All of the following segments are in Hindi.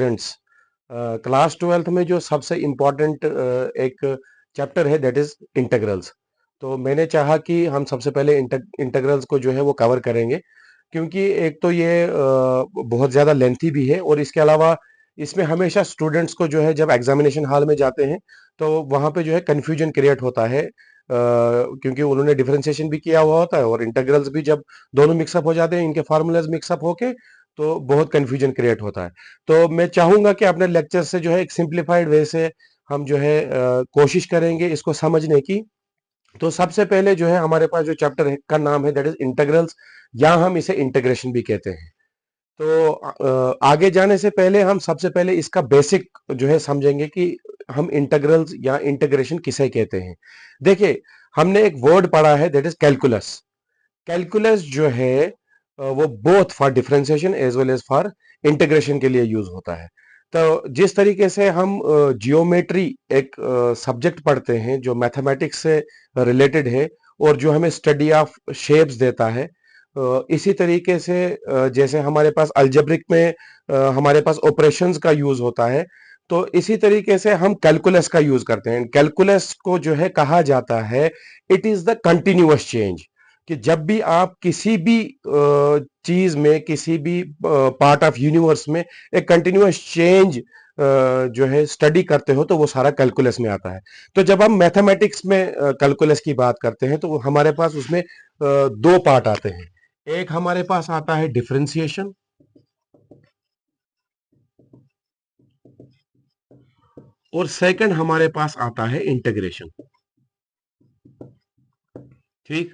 स्टूडेंट्स, क्लास ट्वेल्थ में जो सबसे इम्पोर्टेंट एक चैप्टर है दैट इज इंटीग्रल्स। तो मैंने चाहा कि हम सबसे पहले इंटीग्रल्स को जो है वो कवर करेंगे, क्योंकि एक तो ये बहुत ज़्यादा लेंथी भी है, और इसके अलावा इसमें हमेशा स्टूडेंट्स को जो है जब एग्जामिनेशन हॉल में जाते हैं तो वहाँ पे जो है कन्फ्यूजन क्रिएट होता है, क्योंकि उन्होंने डिफरेंशिएशन भी किया हुआ होता है और इंटीग्रल्स भी, जब दोनों मिक्सअप हो जाते हैं, इनके फार्मूलाज मिक्सअप होके, तो बहुत कन्फ्यूजन क्रिएट होता है। तो मैं चाहूंगा कि अपने लेक्चर से जो है एक सिंप्लीफाइड वे से हम जो है कोशिश करेंगे इसको समझने की। तो सबसे पहले जो है हमारे पास जो चैप्टर है का नाम है दैट इज इंटीग्रल्स, या हम इसे इंटीग्रेशन भी कहते हैं। तो आगे जाने से पहले हम सबसे पहले इसका बेसिक जो है समझेंगे कि हम इंटीग्रल्स या इंटीग्रेशन किसे कहते हैं। देखिए, हमने एक वर्ड पढ़ा है दैट इज कैलकुलस। कैलकुलस जो है वो both for differentiation as well as for integration के लिए यूज होता है। तो जिस तरीके से हम जियोमेट्री एक सब्जेक्ट पढ़ते हैं जो मैथमेटिक्स से रिलेटेड है और जो हमें स्टडी ऑफ शेप्स देता है, इसी तरीके से जैसे हमारे पास अलजेब्रिक में हमारे पास ऑपरेशंस का यूज होता है, तो इसी तरीके से हम कैलकुलस का यूज करते हैं। कैलकुलस को जो है कहा जाता है it is the continuous change, कि जब भी आप किसी भी चीज में, किसी भी पार्ट ऑफ यूनिवर्स में एक कंटिन्यूअस चेंज जो है स्टडी करते हो, तो वो सारा कैलकुलस में आता है। तो जब हम मैथमेटिक्स में कैलकुलस की बात करते हैं तो हमारे पास उसमें दो पार्ट आते हैं। एक हमारे पास आता है डिफरेंशिएशन, और सेकंड हमारे पास आता है इंटीग्रेशन। ठीक,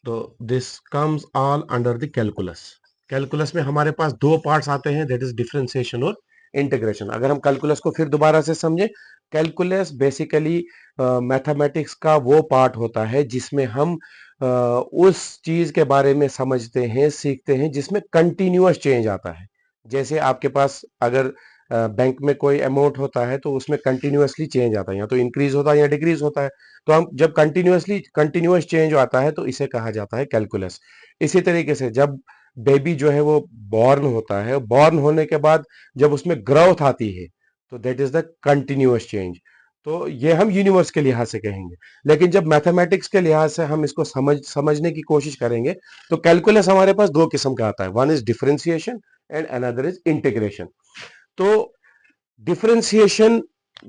तो this comes all under the calculus. Calculus में हमारे पास दो पार्ट्स आते हैं दैट इज डिफरेंशिएशन और इंटीग्रेशन। अगर हम कैलकुलस को फिर दोबारा से समझें, कैलकुलस बेसिकली मैथमेटिक्स का वो पार्ट होता है जिसमें हम उस चीज के बारे में समझते हैं, सीखते हैं, जिसमें कंटिन्यूअस चेंज आता है। जैसे आपके पास अगर बैंक में कोई अमाउंट होता है तो उसमें कंटिन्यूअसली चेंज आता है, या तो इंक्रीज होता है या डिक्रीज होता है। तो हम जब कंटिन्यूअस चेंज आता है तो इसे कहा जाता है कैलकुलस। इसी तरीके से जब बेबी जो है वो बॉर्न होता है, बॉर्न होने के बाद जब उसमें ग्रोथ आती है, तो that is the continuous change. तो ये हम यूनिवर्स के लिहाज से कहेंगे। लेकिन जब मैथमेटिक्स के लिहाज से हम इसको समझने की कोशिश करेंगे, तो कैलकुलस हमारे पास दो किस्म का आता है, one is differentiation and another is integration. तो डिफरेंशिएशन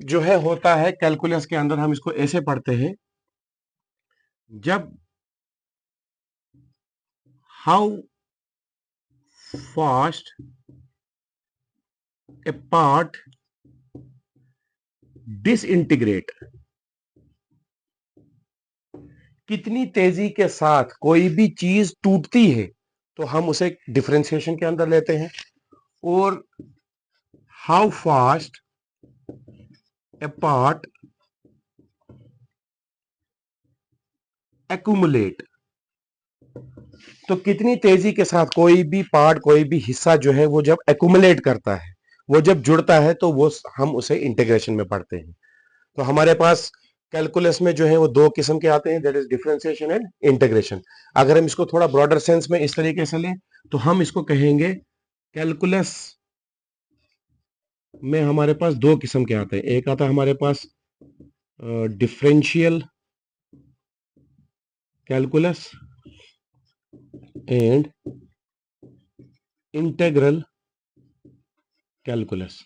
जो है होता है कैलकुलस के अंदर, हम इसको ऐसे पढ़ते हैं, जब how fast A part disintegrate, कितनी तेजी के साथ कोई भी चीज टूटती है, तो हम उसे डिफरेंशिएशन के अंदर लेते हैं। और how fast A part accumulate, तो कितनी तेजी के साथ कोई भी पार्ट, कोई भी हिस्सा जो है वो जब एक्यूमुलेट करता है, वो जब जुड़ता है, तो वो हम उसे इंटीग्रेशन में पढ़ते हैं। तो हमारे पास कैलकुलस में जो है वो दो किस्म के आते हैं that is differentiation and integration. अगर हम इसको थोड़ा ब्रॉडर सेंस में इस तरीके से लें, तो हम इसको कहेंगे कैलकुलस में हमारे पास दो किस्म के आते हैं। एक आता है हमारे पास differential calculus and integral calculus.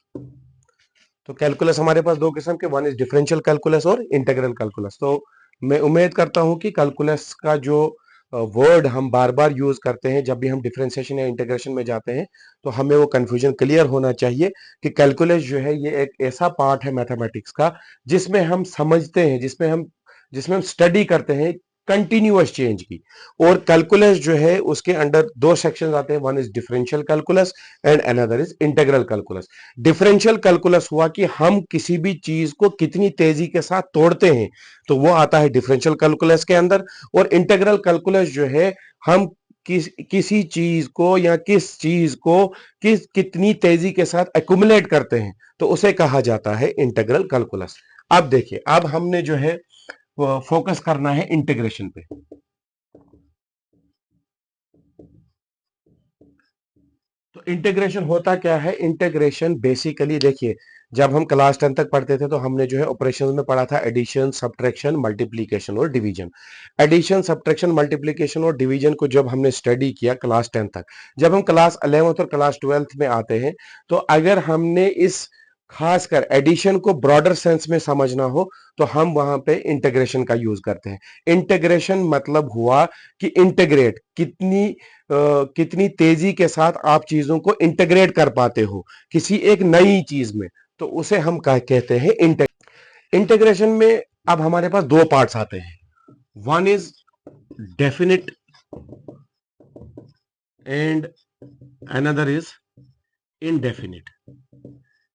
तो कैलकुलस हमारे पास दो किस्म के, वन इज डिफरेंशियल कैलकुलस और इंटीग्रल कैलकुलस। तो मैं उम्मीद करता हूं कि कैलकुलस का जो वर्ड हम बार बार यूज करते हैं जब भी हम डिफरेंशिएशन या इंटीग्रेशन में जाते हैं, तो हमें वो कंफ्यूजन क्लियर होना चाहिए कि कैलकुलस जो है ये एक ऐसा पार्ट है मैथमेटिक्स का जिसमें हम समझते हैं, जिसमें हम स्टडी करते हैं कंटिन्यूअस चेंज की। और कैलकुलस जो है उसके अंडर दो सेक्शंस आते हैं, one is differential calculus and another is integral calculus. Differential calculus हुआ कि हम किसी भी चीज को कितनी तेजी के साथ तोड़ते हैं, तो वो आता है डिफरेंशियल कैलकुलस के अंदर। और इंटीग्रल कैलकुलस जो है, हम किसी चीज को या किस चीज को कितनी तेजी के साथ एक्यूमुलेट करते हैं, तो उसे कहा जाता है इंटीग्रल कैलकुलस। अब देखिए, अब हमने जो है फोकस करना है इंटीग्रेशन पे। तो इंटीग्रेशन होता क्या है? इंटीग्रेशन बेसिकली देखिए, जब हम क्लास 10 तक पढ़ते थे तो हमने जो है ऑपरेशंस में पढ़ा था एडिशन, सब्ट्रैक्शन, मल्टीप्लिकेशन और डिवीजन। एडिशन, सब्ट्रैक्शन, मल्टीप्लिकेशन और डिवीजन को जब हमने स्टडी किया क्लास 10 तक, जब हम क्लास 11th और क्लास 12th में आते हैं, तो अगर हमने इस खासकर एडिशन को ब्रॉडर सेंस में समझना हो तो हम वहां पे इंटीग्रेशन का यूज करते हैं। इंटीग्रेशन मतलब हुआ कि इंटीग्रेट, कितनी तेजी के साथ आप चीजों को इंटीग्रेट कर पाते हो किसी एक नई चीज में, तो उसे हम कहते हैं इंटीग्रेशन में। अब हमारे पास दो पार्ट्स आते हैं, one is definite and another is indefinite.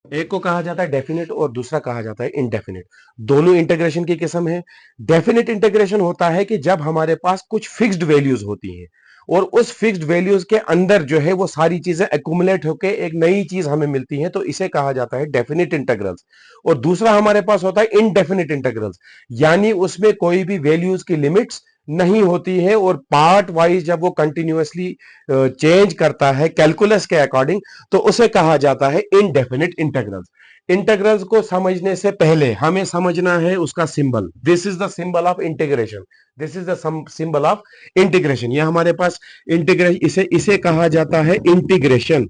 एक को कहा जाता है डेफिनिट और दूसरा कहा जाता है इनडेफिनिट। दोनों इंटीग्रेशन की किस्म है। डेफिनिट इंटीग्रेशन होता है कि जब हमारे पास कुछ फिक्स्ड वैल्यूज होती हैं और उस फिक्स्ड वैल्यूज के अंदर जो है वो सारी चीजें एक्यूमुलेट होकर एक नई चीज हमें मिलती है, तो इसे कहा जाता है डेफिनिट इंटीग्रल्स। और दूसरा हमारे पास होता है इनडेफिनिट इंटीग्रल्स, यानी उसमें कोई भी वैल्यूज की लिमिट्स नहीं होती है और पार्ट वाइज जब वो कंटिन्यूअसली चेंज करता है कैलकुलस के अकॉर्डिंग, तो उसे कहा जाता है इनडेफिनिट इंटीग्रल्स। इंटीग्रल्स को समझने से पहले हमें समझना है उसका symbol. This is the symbol of integration, this is the symbol of integration. ये हमारे पास इंटीग्रेशन, इसे इसे कहा जाता है इंटीग्रेशन,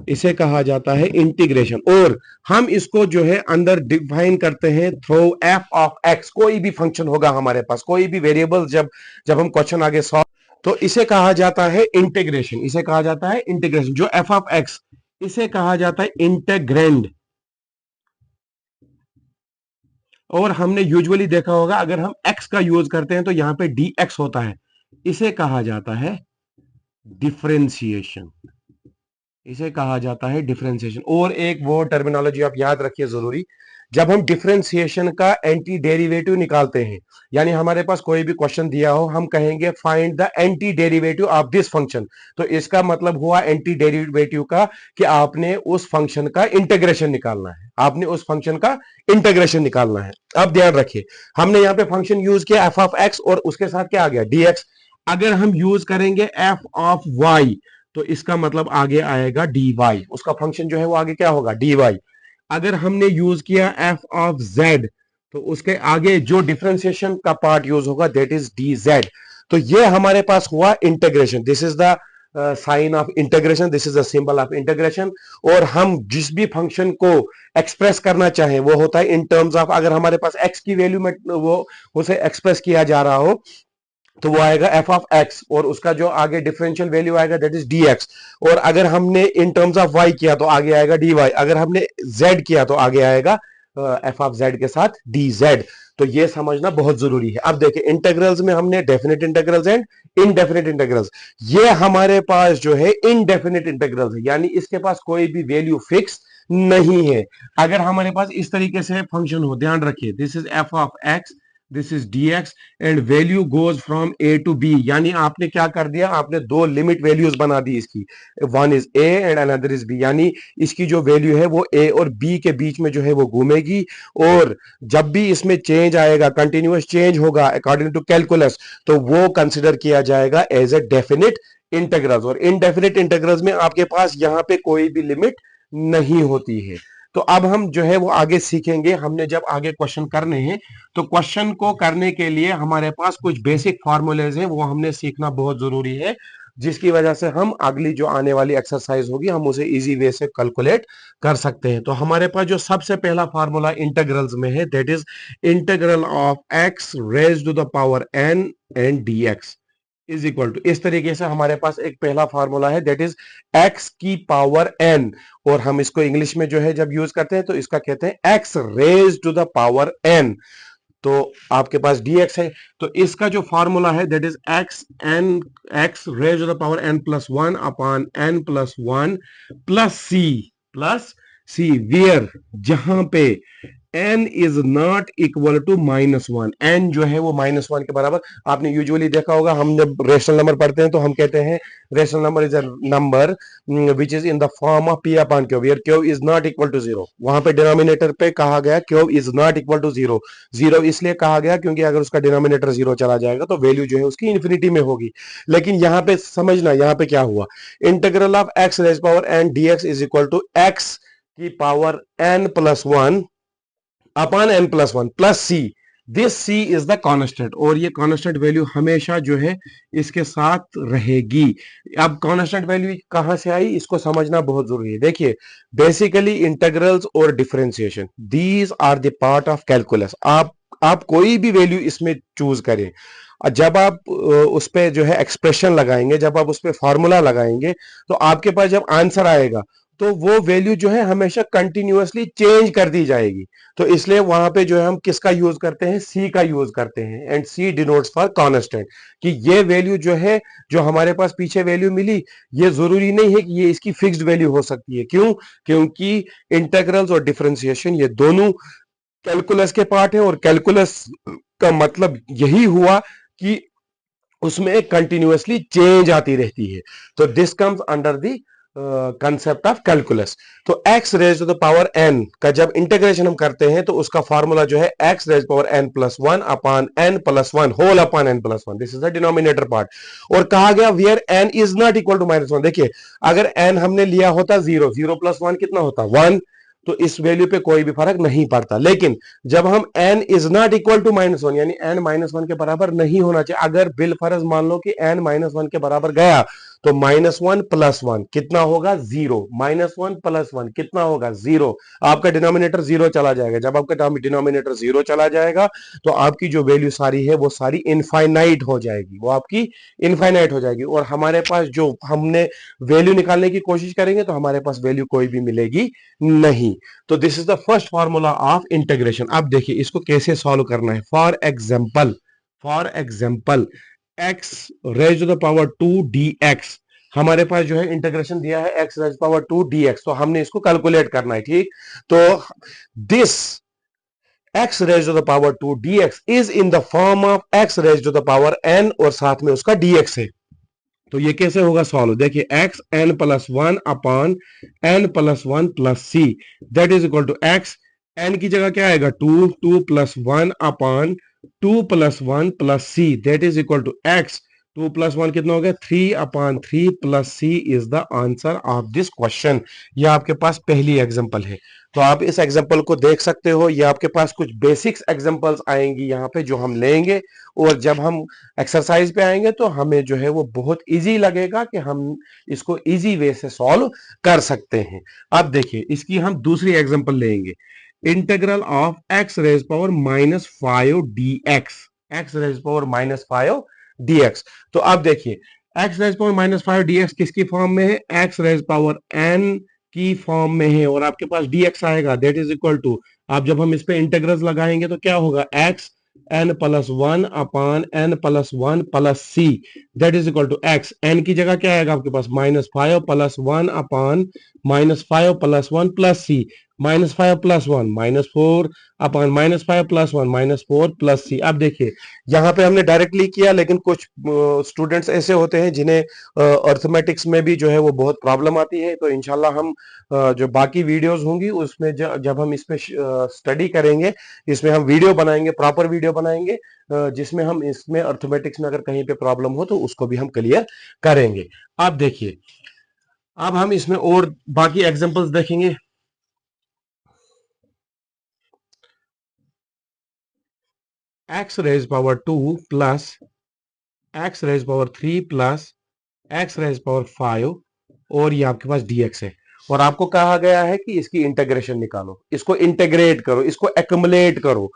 इसे कहा जाता है इंटीग्रेशन। और हम इसको जो है अंदर डिफाइन करते हैं थ्रू एफ ऑफ एक्स। कोई भी फंक्शन होगा हमारे पास, कोई भी वेरिएबल, जब जब हम क्वेश्चन आगे सॉल्व, तो इसे कहा जाता है इंटीग्रेशन, इसे कहा जाता है इंटीग्रेशन। जो एफ ऑफ एक्स, इसे कहा जाता है इंटेग्रैंड। और हमने यूजुअली देखा होगा अगर हम x का यूज करते हैं तो यहां पे dx होता है, इसे कहा जाता है डिफरेंशिएशन, इसे कहा जाता है डिफरेंशिएशन। और एक वो टर्मिनोलॉजी आप याद रखिए जरूरी, जब हम डिफरेंशिएशन का एंटी डेरिवेटिव निकालते हैं, यानी हमारे पास कोई भी क्वेश्चन दिया हो, हम कहेंगे find the anti derivative of this function, तो इसका मतलब हुआ एंटी डेरिवेटिव का कि आपने उस फंक्शन का इंटीग्रेशन निकालना है, आपने उस फंक्शन का इंटीग्रेशन निकालना है। अब ध्यान रखिए, हमने यहां पे फंक्शन यूज किया एफ ऑफ एक्स और उसके साथ क्या आ गया dx। अगर हम यूज करेंगे एफ ऑफ वाई, तो इसका मतलब आगे आएगा dy, उसका फंक्शन जो है वो आगे क्या होगा dy। अगर हमने यूज किया एफ ऑफ z, तो उसके आगे जो डिफरेंशिएशन का पार्ट यूज होगा दैट इज dz। तो ये हमारे पास हुआ integration, this is the sign of integration, this is the symbol of integration. और हम जिस भी फंक्शन को एक्सप्रेस करना चाहें वो होता है इन टर्म्स ऑफ, अगर हमारे पास x की वैल्यू में वो उसे एक्सप्रेस किया जा रहा हो तो वो आएगा एफ ऑफ एक्स और उसका जो आगे डिफरेंशियल वैल्यू आएगा दैट इज dx। और अगर हमने इन टर्म्स ऑफ y किया तो आगे आएगा dy, अगर हमने z किया तो आगे आएगा एफ ऑफ z के साथ dz। तो ये समझना बहुत जरूरी है। अब देखिए इंटीग्रल्स में हमने definite integrals and indefinite integrals, ये हमारे पास जो है इनडेफिनेट इंटीग्रल्स है, यानी इसके पास कोई भी वैल्यू फिक्स नहीं है। अगर हमारे पास इस तरीके से फंक्शन हो, ध्यान रखिए, this is f of x, this is dx and value goes from a to b, यानी आपने क्या कर दिया, आपने दो लिमिट वैल्यूज बना दी इसकी, one is a and another is b, यानी इसकी जो वैल्यू है वो a और b के बीच में जो है वो घूमेगी। और जब भी इसमें चेंज आएगा, कंटिन्यूअस चेंज होगा अकॉर्डिंग टू कैलकुलस, तो वो कंसिडर किया जाएगा एज ए डेफिनेट इंटीग्रल्स। और इनडेफिनेट इंटीग्रल्स में आपके पास यहां पे कोई भी लिमिट नहीं होती है। तो अब हम जो है वो आगे सीखेंगे, हमने जब आगे क्वेश्चन करने हैं तो क्वेश्चन को करने के लिए हमारे पास कुछ बेसिक फॉर्मूलेज हैं, वो हमने सीखना बहुत जरूरी है, जिसकी वजह से हम अगली जो आने वाली एक्सरसाइज होगी हम उसे इजी वे से कैलकुलेट कर सकते हैं। तो हमारे पास जो सबसे पहला फार्मूला इंटीग्रल्स में है that is integral of x raised to the power n and dx is equal to, इस तरीके से हमारे पास एक पहला फार्मूला है दैट इज x की पावर n। और हम इसको इंग्लिश में जो है जब यूज करते हैं तो इसका कहते हैं x raise to the power n। तो आपके पास dx है, तो इसका जो फार्मूला है that is x raise to the power n plus 1 upon n plus 1 plus c, where जहां पे n is not equal to -1, n जो है वो -1 के बराबर। आपने यूजुअली देखा होगा, हम जब रेशनल नंबर पढ़ते हैं तो हम कहते हैं rational number is a number which is in the form of p upon q, where q is not equal to 0। वहां पे डिनोमिनेटर पे कहा गया q is not equal to 0। 0 इसलिए कहा गया क्योंकि अगर उसका डिनोमिनेटर 0 चला जाएगा तो वैल्यू जो है उसकी इंफिनिटी में होगी। लेकिन यहाँ पे समझना, यहाँ पे क्या हुआ, integral of x raise power n dx is equal to x की power n plus 1 upon n plus 1 plus c. This c is the constant, और ये कांस्टेंट वैल्यू हमेशा जो है इसके साथ रहेगी। अब कांस्टेंट वैल्यू कहां से आई, इसको समझना बहुत जरूरी है। देखिए, बेसिकली इंटीग्रल्स और differentiation, these are the part of calculus. आप कोई भी वैल्यू इसमें चूज करें, जब आप उस पे जो है एक्सप्रेशन लगाएंगे, जब आप उस पे फॉर्मूला लगाएंगे, तो आपके पास जब आंसर आएगा तो वो वैल्यू जो है हमेशा कंटिन्यूअसली चेंज कर दी जाएगी। तो इसलिए वहां पे जो है हम किसका यूज करते हैं, सी का यूज करते हैं, and c denotes for constant, कि ये वैल्यू जो है, जो हमारे पास पीछे वैल्यू मिली, ये जरूरी नहीं है कि ये इसकी फिक्स्ड वैल्यू हो सकती है। क्यों? क्योंकि इंटीग्रल्स और डिफरेंशिएशन ये दोनों कैलकुलस के पार्ट है, और कैलकुलस का मतलब यही हुआ कि उसमें कंटिन्यूअसली चेंज आती रहती है। तो this comes under the concept of calculus. तो x raise to the power n का जब इंटीग्रेशन हम करते हैं तो उसका फार्मूला जो है x raise power n plus 1 upon n plus 1 whole upon n plus 1, this is the denominator part. और कहा गया where n is not equal to -1। देखिए, अगर n हमने लिया होता 0, 0 प्लस 1 कितना होता, 1, तो इस वैल्यू पे कोई भी फर्क नहीं पड़ता। लेकिन जब हम n is not equal to -1, यानी n -1 के बराबर नहीं होना चाहिए, अगर बिल फर्ज मान लो कि n -1 के बराबर गया, तो -1 प्लस 1 कितना होगा, 0। -1 प्लस 1 कितना होगा, 0। आपका डिनोमिनेटर 0 चला जाएगा। जब आपका डिनोमिनेटर 0 चला जाएगा तो आपकी जो वैल्यू सारी है वो सारी इनफाइनाइट हो जाएगी, वो आपकी इनफाइनाइट हो जाएगी, और हमारे पास जो हमने वैल्यू निकालने की कोशिश करेंगे तो हमारे पास वैल्यू कोई भी मिलेगी नहीं। तो this is the first formula of integration. अब देखिए इसको कैसे सॉल्व करना है। For example x raise to the power 2 dx, हमारे पास जो है इंटीग्रेशन दिया है x रेज पावर 2 dx, तो हमने इसको कैलकुलेट करना है, ठीक। तो this x raise to the power 2 dx is in the form of x raise to the power n, और साथ में उसका dx है। तो ये कैसे होगा सॉल्व, देखिए x n plus 1 upon n plus 1 plus c, that is equal to x, n की जगह क्या आएगा, 2, 2 plus 1 upon 2 plus 1 plus c, that is equal to x, 2 plus 1 कितना हो गया, 3 अपॉन 3 plus c is the answer of this question. ये आपके पास पहली एग्जांपल है। तो आप इस एग्जांपल को देख सकते हो, ये आपके पास कुछ बेसिक्स एग्जांपल्स आएंगी यहाँ पे जो हम लेंगे, और जब हम एक्सरसाइज पे आएंगे तो हमें जो है वो बहुत इजी लगेगा कि हम इसको इजी वे से सॉल्व कर सकते हैं। अब देखिए इसकी हम दूसरी एग्जांपल लेंगे, integral of x raise power -5 dx, x raise power -5 dx। तो अब देखिए x रेज पावर -5 dx किसकी फॉर्म में है, x रेज पावर n की फॉर्म में है, और आपके पास dx आएगा, दैट इज इक्वल टू, आप जब हम इस पे इंटीग्रल्स लगाएंगे तो क्या होगा, x n plus 1 upon n plus 1 plus c, that is equal to x, n की जगह क्या आएगा आपके पास, -5 plus 1 upon -5 plus 1 plus c, -5 plus 1 -4 upon -5 plus 1 -4 plus c. अब देखिए यहाँ पे हमने डायरेक्टली किया, लेकिन कुछ स्टूडेंट्स ऐसे होते हैं जिन्हें अर्थमेटिक्स में भी जो है वो बहुत प्रॉब्लम आती है। तो इंशाल्लाह हम जो बाकी वीडियोस होंगी उसमें जब हम इस पे स्टडी करेंगे, इसमें हम वीडियो बनाएंगे, प्रॉपर वीडियो बनाएंगे, जिसमें हम इसमें अर्थमेटिक्स में अगर कहीं पे प्रॉब्लम हो तो उसको भी हम क्लियर करेंगे। अब देखिए, अब हम इसमें और बाकी एग्जांपल्स देखेंगे। x raise power 2 plus x raise power 3 plus x raise power 5, और ये आपके पास dx है, और आपको कहा गया है कि इसकी इंटीग्रेशन निकालो, इसको इंटीग्रेट करो, इसको एक्युमुलेट करो।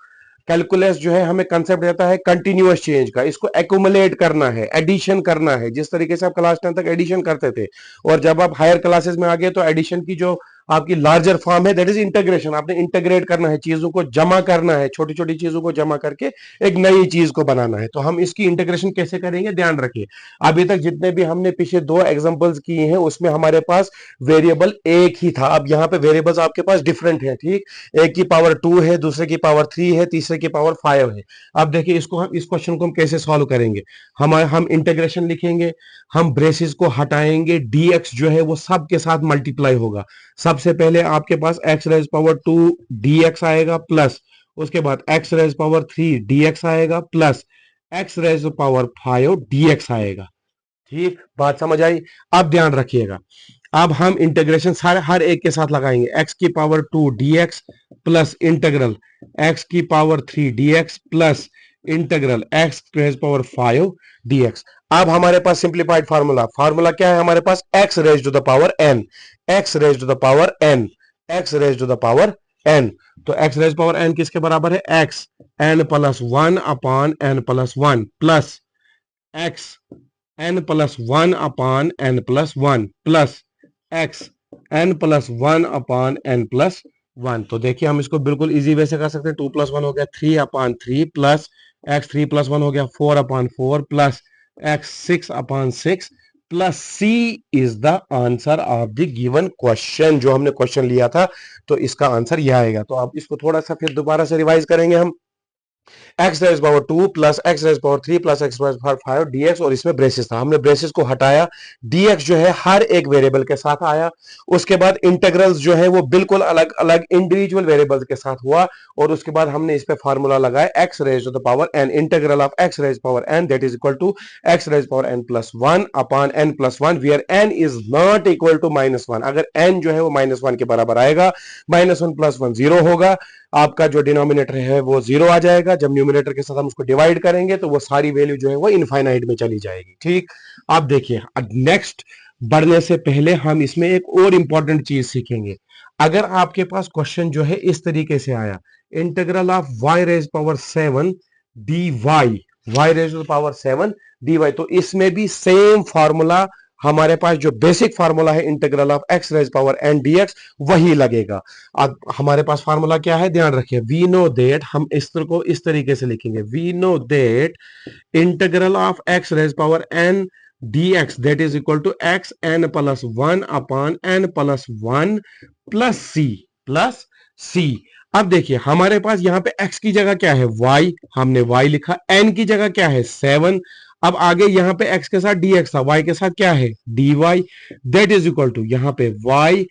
कैलकुलस जो है हमें कंसेप्ट देता है कंटिन्यूअस चेंज का, इसको एक्युमुलेट करना है, एडिशन करना है, जिस तरीके से आप क्लास 10 तक एडिशन करते थे, और जब आप हायर क्लासेस में आ गए तो एडिशन की जो आपकी लार्जर फॉर्म है, दैट इज इंटीग्रेशन। आपने इंटीग्रेट करना है, चीजों को जमा करना है, छोटी छोटी चीजों को जमा करके एक नई चीज को बनाना है। तो हम इसकी इंटीग्रेशन कैसे करेंगे, ध्यान रखिए। अभी तक जितने भी हमने पिछले दो एग्जांपल्स किए हैं उसमें हमारे पास वेरिएबल एक ही था। अब यहाँ पे वेरिएबल्स आपके पास डिफरेंट है, ठीक। एक की पावर 2 है, दूसरे की पावर 3 है, तीसरे की पावर 5 है। अब देखिए इसको, हम इस क्वेश्चन को हम कैसे सॉल्व करेंगे। हम इंटीग्रेशन लिखेंगे, हम ब्रेसेस को हटाएंगे, dx जो है वो सब के साथ मल्टीप्लाई होगा। सबसे पहले आपके पास x रेज पावर 2 dx आएगा, प्लस उसके बाद x रेज पावर 3 dx आएगा, plus x raise power 5 dx आएगा। ठीक, बात समझ आई। अब ध्यान रखिएगा, अब हम इंटीग्रेशन सारे हर एक के साथ लगाएंगे। x की power 2 dx plus integral x की power 3 dx plus integral x raise power 5 dx। अब हमारे पास सिंप्लीफाइड फार्मूला, फार्मूला क्या है हमारे पास, x raise to the power n, x raise to the power n, x raise to the power n। तो x रेज पावर n किसके बराबर है, x n plus 1 upon n plus 1 plus x n plus 1 upon n plus 1 plus x n plus 1 upon n plus 1। तो देखिए हम इसको बिल्कुल इजी वे से कर सकते हैं। 2 प्लस 1 हो गया 3 अपॉन 3 प्लस x 3 प्लस 1 हो गया 4 upon 4 plus x 6 upon 6 plus c is the answer of the given question. जो हमने क्वेश्चन लिया था तो इसका आंसर यह आएगा। तो आप इसको थोड़ा सा फिर दोबारा से रिवाइज करेंगे हम। x raise power 2 plus x raise power 3 plus x raise power 5 dx, और इसमें ब्रेसेस था, हमने ब्रेसेस को हटाया, dx जो है हर एक वेरिएबल के साथ आया। उसके बाद इंटीग्रल्स जो है वो बिल्कुल अलग अलग इंडिविजुअल वेरिएबल्स के साथ हुआ, और उसके बाद हमने इस पे फार्मूला लगाया x raise to the power n, integral of x raise power n that is equal to x raise power n plus 1 upon n plus 1 where n is not equal to -1। अगर n जो है वो -1 के बराबर आएगा, -1 प्लस 1 0 होगा, आपका जो डिनोमिनेटर है वो 0 आ जाएगा। जब न्यूमिनेटर के साथ हम उसको डिवाइड करेंगे तो वो सारी वैल्यू जो है वो इनफाइनाइट में चली जाएगी। ठीक, अब देखिए नेक्स्ट बढ़ने से पहले हम इसमें एक और इंपॉर्टेंट चीज सीखेंगे। अगर आपके पास क्वेश्चन जो है इस तरीके से आया, integral of y raise power 7 dy, y raise power 7 dy, तो इसमें भी सेम फार्मूला, हमारे पास जो बेसिक फार्मूला है integral of x raise power n dx वही लगेगा। अब हमारे पास फार्मूला क्या है, ध्यान रखिए। वी नो दैट, हम इस तरह को इस तरीके से लिखेंगे, we know that integral of x raise power n dx that is equal to x n plus 1 upon n plus 1 plus c। अब देखिए हमारे पास यहाँ पे x की जगह क्या है, y, हमने y लिखा, n की जगह क्या है 7। अब आगे यहाँ पे x के साथ dx था, y के साथ क्या है dy, that is equal to यहाँ पे y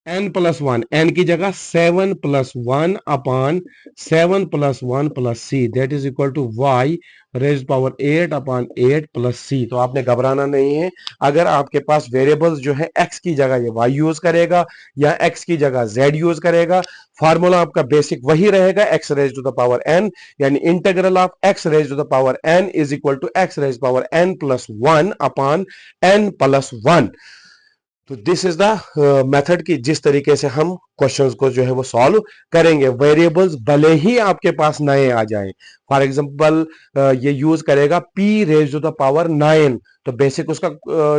n प्लस 1, n की जगह 7 plus 1 upon 7 plus 1 plus c that is equal to y raise power 8 upon 8 plus c। तो आपने घबराना नहीं है, अगर आपके पास वेरिएबल्स जो है x की जगह ये y यूज करेगा या x की जगह z यूज करेगा, फार्मूला आपका बेसिक वही रहेगा, x raise to the power n, यानी integral of x raise to the power n is equal to x raise power n plus 1 upon n plus 1। तो दिस इज द मेथड की जिस तरीके से हम क्वेश्चंस को जो है वो सॉल्व करेंगे। वेरिएबल्स भले ही आपके पास नए आ जाएं, फॉर एग्जांपल ये यूज करेगा p raise to the power 9, तो बेसिक उसका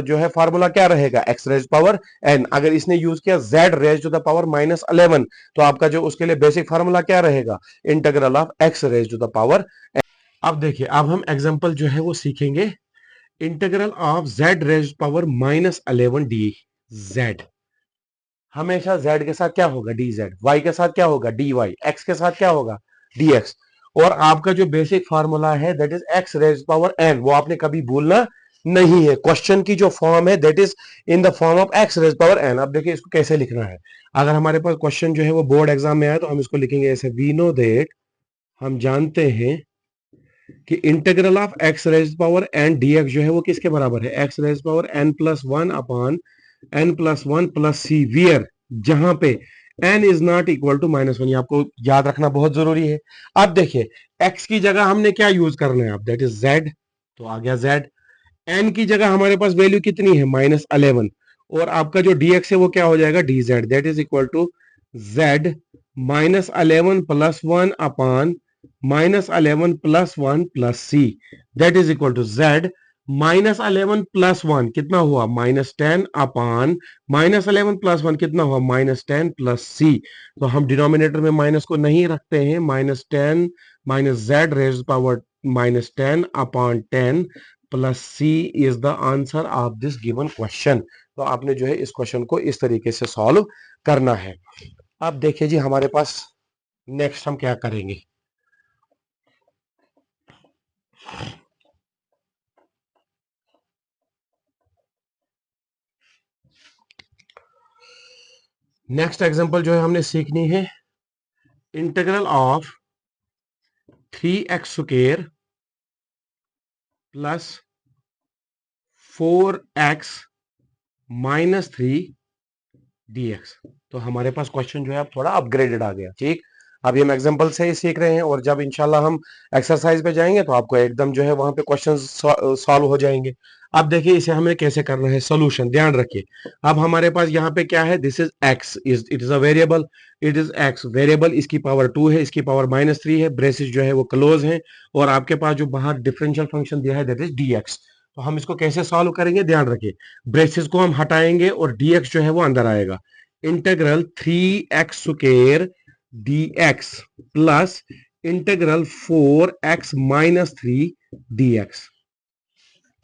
जो है फार्मूला क्या रहेगा, x रेज पावर n। अगर इसने यूज किया z raise to the power -11, तो आपका जो उसके लिए बेसिक फार्मूला क्या रहेगा, integral of x raise to the power n। अब देखिए अब हम एग्जांपल जो है वो सीखेंगे, integral of z raise power -11 dz। हमेशा z के साथ क्या होगा dz, y के साथ क्या होगा dy, x के साथ क्या होगा dx, और आपका जो बेसिक फार्मूला है that is x raise power n, वो आपने कभी भूलना नहीं है। क्वेश्चन की जो फॉर्म है that is in the form of x raise power n। अब देखिए इसको कैसे लिखना है, अगर हमारे पास क्वेश्चन जो है वो बोर्ड एग्जाम में आया तो हम इसको लिखेंगे ऐसे, वी नो दैट, हम जानते हैं कि integral of x raise power n dx जो है वो किसके बराबर है, x raise power n plus 1 upon n plus 1 plus c, where जहां पे n is not equal to -1। आपको याद रखना बहुत जरूरी है। अब देखिए x की जगह हमने क्या यूज करना है, अब दैट इज z, तो आ गया z। n की जगह हमारे पास वैल्यू कितनी है -11, और आपका जो dx है वो क्या हो जाएगा dz, that is equal to z -11 plus 1 upon -11 plus 1 plus c that is equal to z -11 + 1 कितना हुआ -10 अपान -11 + 1 कितना हुआ -10 + c। तो हम डिनोमिनेटर में माइनस को नहीं रखते हैं, -10 -z rays power -10 upon 10 plus c is the answer of this given question. तो आपने जो है इस क्वेश्चन को इस तरीके से सॉल्व करना है। अब देखिए जी हमारे पास नेक्स्ट हम क्या करेंगे। नेक्स्ट एग्जांपल जो है हमने सीखनी है integral of 3x² plus 4x minus 3 dx। तो हमारे पास क्वेश्चन जो है अब थोड़ा अपग्रेडेड आ गया। ठीक, अभी हम एग्जांपल से ही सीख रहे हैं और जब इंशाल्लाह हम एक्सरसाइज पे जाएंगे तो आपको एकदम जो है वहां पे क्वेश्चन सॉल्व हो जाएंगे। अब देखिए इसे हमें कैसे करना है सॉल्यूशन, ध्यान रखिए। अब हमारे पास यहाँ पे क्या है, this is x, it is a variable, it is x variable, इसकी पावर 2 है, इसकी पावर -3 है, ब्रेसेस जो है वो क्लोज है और आपके पास जो बाहर डिफरेंशियल फंक्शन दिया है दैट इज dx। तो हम इसको कैसे सॉल्व करेंगे, ध्यान रखिए। ब्रेसेस को हम हटाएंगे और dx जो है वो अंदर आएगा। Integral 3x² dx plus integral 4x minus 3 dx।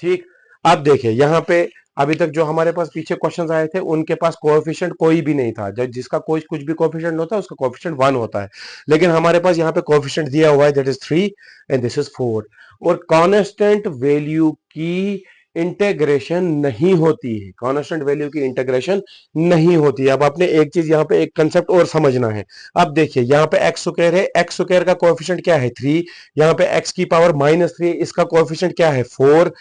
ठीक, अब देखिए यहां पे अभी तक जो हमारे पास पीछे क्वेश्चंस आए थे उनके पास कोएफिशिएंट कोई भी नहीं था। जब जिसका कोई कुछ भी कोएफिशिएंट होता है उसका कोएफिशिएंट 1 होता है, लेकिन हमारे पास यहाँ पे कोएफिशिएंट दिया हुआ है that is 3 and this is 4। और कांस्टेंट वैल्यू की इंटीग्रेशन नहीं होती है, कांस्टेंट वैल्यू की इंटीग्रेशन नहीं होती है। अब आपने एक चीज यहाँ पे एक कंसेप्ट और समझना है। अब देखिए यहाँ पे x² है, x² का कोएफिशिएंट क्या है 3, यहाँ पे x की पावर -3 इसका कोएफिशिएंट क्या है 4।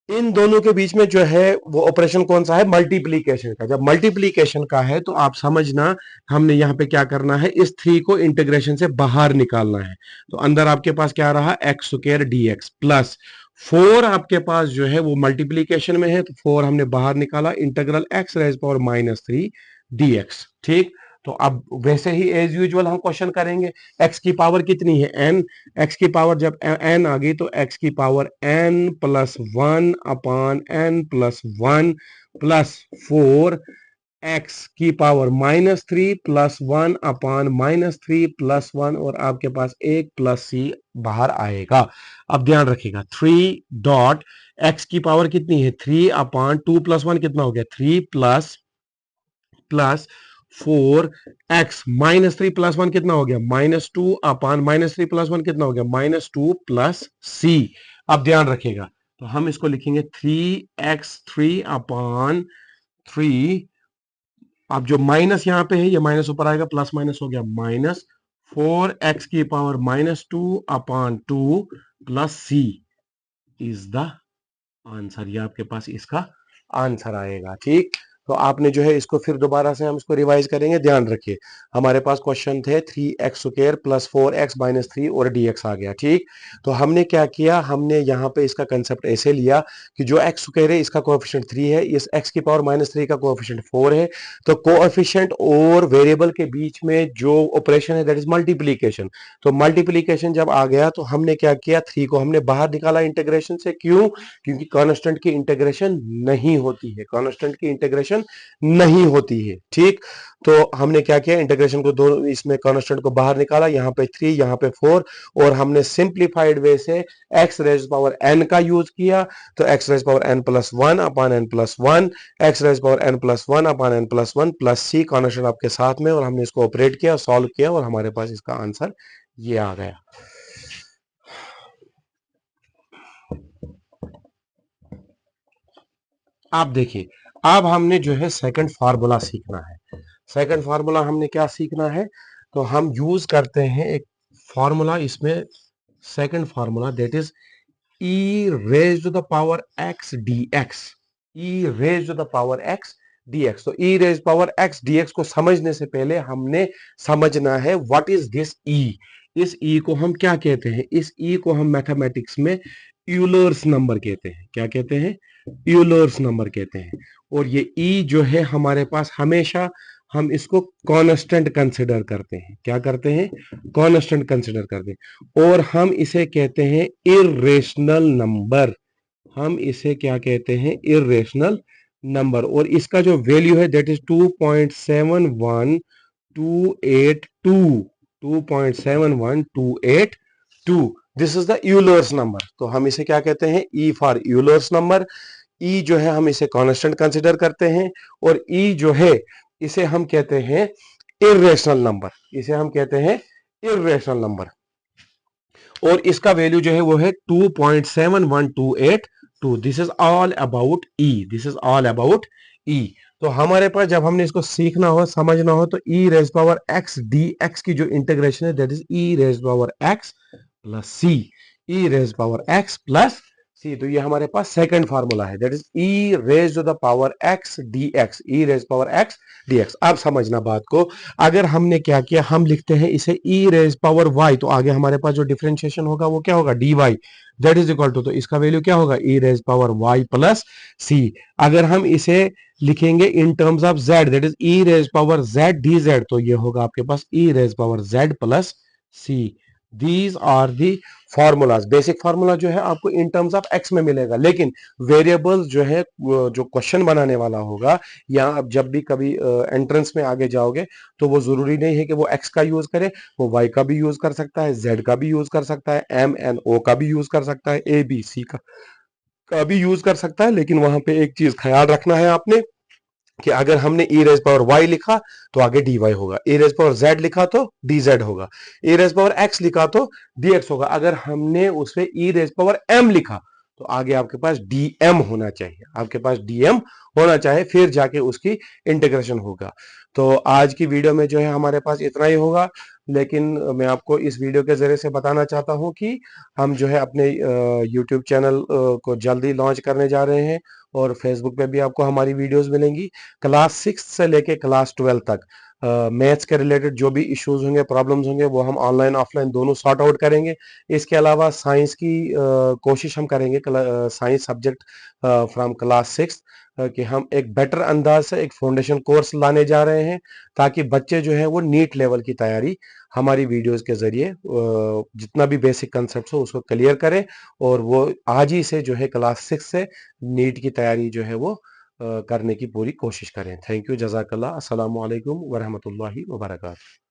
इन दोनों के बीच में जो है वो ऑपरेशन कौन सा है, मल्टीप्लीकेशन का। जब मल्टीप्लीकेशन का है तो आप समझना हमने यहाँ पे क्या करना है, इस 3 को इंटीग्रेशन से बाहर निकालना है। तो अंदर आपके पास क्या रहा x² dx प्लस 4 आपके पास जो है वो मल्टीप्लीकेशन में है तो 4 हमने बाहर निकाला, integral x rays power -3 dx। ठीक, तो अब वैसे ही एज यूजुअल हम क्वेश्चन करेंगे। x की पावर कितनी है n, x की पावर जब n आ गई तो x की पावर n प्लस 1 अपान n प्लस 1 प्लस 4 x की पावर -3 प्लस 1 अपान -3 प्लस 1 और आपके पास एक प्लस c बाहर आएगा। अब ध्यान रखिएगा 3 डॉट x की पावर कितनी है 3 अपान 2 प्लस 1 कितना हो गया 3 प्लस 4 x -3 प्लस 1 कितना हो गया -2 अपान -3 प्लस 1 कितना हो गया -2 प्लस c। अब ध्यान रखिएगा तो हम इसको लिखेंगे 3x3 अपान 3। अब जो माइनस यहां पे है ये माइनस ऊपर आएगा, प्लस माइनस हो गया -4x की power -2 upon 2 plus c is the answer. ये आपके पास इसका आंसर आएगा। ठीक, तो आपने जो है इसको फिर दोबारा से हम इसको रिवाइज करेंगे। ध्यान रखिए हमारे पास क्वेश्चन थे 3x² प्लस 4x माइनस 3 और dx आ गया। ठीक, तो हमने क्या किया, हमने यहाँ पे इसका कंसेप्ट ऐसे लिया कि जो x² है इसका कोएफिशिएंट 3 है, इस x की पावर -3 का कोएफिशिएंट 4 है। तो कोएफिशिएंट और वेरिएबल के बीच में जो ऑपरेशन है दैट इज मल्टीप्लीकेशन। तो मल्टीप्लीकेशन जब आ गया तो हमने क्या किया, 3 को हमने बाहर निकाला इंटीग्रेशन से। क्यों, क्योंकि कांस्टेंट की इंटीग्रेशन नहीं होती है, कांस्टेंट की इंटीग्रेशन नहीं होती है। ठीक, तो हमने क्या किया, इंटीग्रेशन को दो इसमें कांस्टेंट को बाहर निकाला, यहाँ पे 3 यहाँ पे 4 और हमने सिंप्लीफाइड वे से x रेज़ पावर n का यूज किया। तो x rays power n plus 1 अपान n plus 1, x rays power n plus 1 अपान n plus 1 plus c constant आपके साथ में, और हमने इसको ऑपरेट किया, सॉल्व किया और हमारे पास इसका आंसर ये आ गया। आप देखिए अब हमने जो है सेकंड फार्मूला सीखना है। सेकंड फार्मूला हमने क्या सीखना है, तो हम यूज करते हैं एक फार्मूला, इसमें second formula that is e raise to the power x dx, e raise to the power x dx। तो e raise power x dx को समझने से पहले हमने समझना है व्हाट इज दिस e। इस e को हम क्या कहते हैं, इस e को हम मैथमेटिक्स में यूलर्स नंबर कहते हैं। क्या कहते हैं, यूलर्स नंबर कहते हैं। और ये e जो है हमारे पास हमेशा हम इसको कांस्टेंट कंसिडर करते हैं। क्या करते हैं, कांस्टेंट कंसिडर करते हैं। और हम इसे कहते हैं इर्रेशनल नंबर, हम इसे क्या कहते हैं, इर्रेशनल नंबर। और इसका जो वैल्यू है that is 2.71282, 2.71282। This is the Euler's number. तो हम इसे क्या कहते हैं, ई फॉर यूलर्स नंबर। ई जो है हम इसे कांस्टेंट कंसीडर करते हैं, और ई जो है इसे हम कहते हैं इर्रेशनल नंबर, इसे हम कहते हैं इर्रेशनल नंबर। और इसका वैल्यू जो है वो है 2.71282। This is all about e, this is all about e. तो हमारे पास जब हमने इसको सीखना हो, समझना हो, तो e raise power x d x की जो इंटीग्रेशन है that is e raise power x plus c, e raise power x plus c. तो ये हमारे पास सेकंड फार्मूला है, that is e raise to the power x d x, e raise power x d x. अब समझना बात को, अगर हमने क्या किया, हम लिखते हैं इसे ई रेज पावर वाई, तो आगे हमारे पास जो डिफरेंशिएशन होगा वो क्या होगा, d y, that is equal to, तो इसका वैल्यू क्या होगा, e raise power y plus c. अगर हम इसे लिखेंगे in terms of z, that is e raise power z d z, तो ये होगा आपके पास e raise power z plus c. These are the formulas. Basic formula जो है आपको इन टर्म्स ऑफ एक्स में मिलेगा, लेकिन वेरिएबल्स जो है जो क्वेश्चन बनाने वाला होगा, या आप जब भी कभी एंट्रेंस में आगे जाओगे, तो वो जरूरी नहीं है कि वो एक्स का यूज करे, वो वाई का भी यूज कर सकता है, जेड का भी यूज कर सकता है, एम एन ओ का भी यूज कर सकता है, ए बी सी का भी यूज कर सकता है। लेकिन वहां पे एक चीज ख्याल रखना है आपने, कि अगर हमने ई रेज पावर वाई लिखा तो आगे डी वाई होगा, ई रेज पावर जेड लिखा तो डी जेड होगा, ई रेज पावर एक्स लिखा तो डी एक्स होगा। अगर हमने उसमें ई रेज पावर एम लिखा तो आगे आपके पास डी एम होना चाहिए, आपके पास डी एम होना चाहिए, फिर जाके उसकी इंटीग्रेशन होगा। तो आज की वीडियो में जो है हमारे पास इतना ही होगा, लेकिन मैं आपको इस वीडियो के जरिए से बताना चाहता हूं कि हम जो है अपने यूट्यूब चैनल को जल्दी लॉन्च करने जा रहे हैं, और फेसबुक पे भी आपको हमारी वीडियोस मिलेंगी। क्लास 6 से लेके क्लास 12 तक मैथ्स के रिलेटेड जो भी इश्यूज होंगे, प्रॉब्लम्स होंगे, वो हम ऑनलाइन ऑफलाइन दोनों सॉर्ट आउट करेंगे। इसके अलावा साइंस की कोशिश हम करेंगे, साइंस सब्जेक्ट फ्रॉम क्लास 6, कि हम एक बेटर अंदाज से एक फाउंडेशन कोर्स लाने जा रहे हैं, ताकि बच्चे जो है वो नीट लेवल की तैयारी हमारी वीडियोस के जरिए जितना भी बेसिक कंसेप्ट हो उसको क्लियर करें, और वो आज ही से जो है क्लास 6 से नीट की तैयारी जो है वो करने की पूरी कोशिश करें। थैंक यू, जज़ाकल्लाह, अस्सलामु अलैकुम वरहमतुल्लाहि वबरकातुहू।